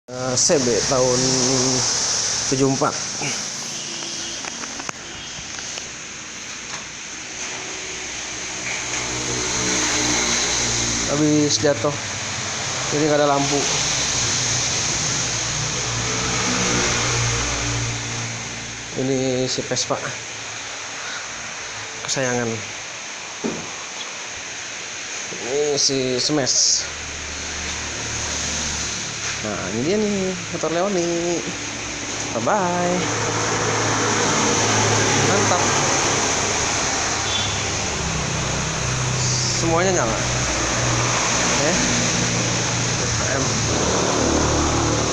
CB tahun 74. Habis jatuh, jadi nggak ada lampu. Ini si Vespa kesayangan. Ini si Smash. Nah, ini dia nih motor Leoni. Bye bye. Mantap. Semuanya nyala.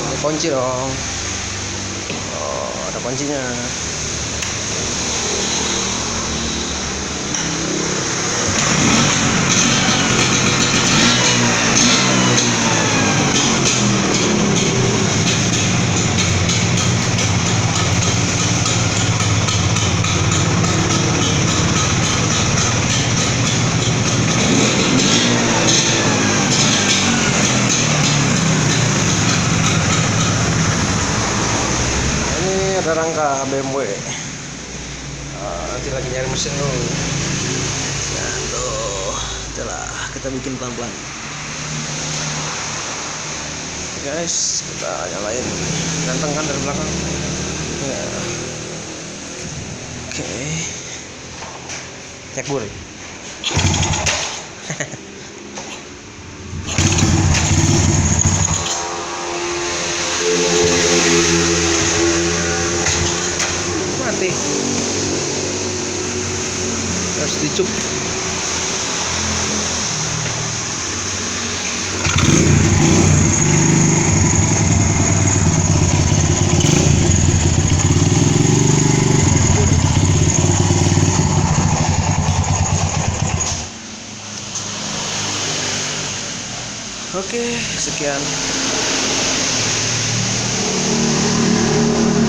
Ini kunci dong. Oh, ada kuncinya. Ada rangka BMW. Nanti lagi nyari mesin dulu. Aduh, itulah kita bikin pelan-pelan. Guys, kita nyalain. Ganteng kan dari belakang. Ya. Oke. Cek bur. Mati, harus dicup. Oke, sekian.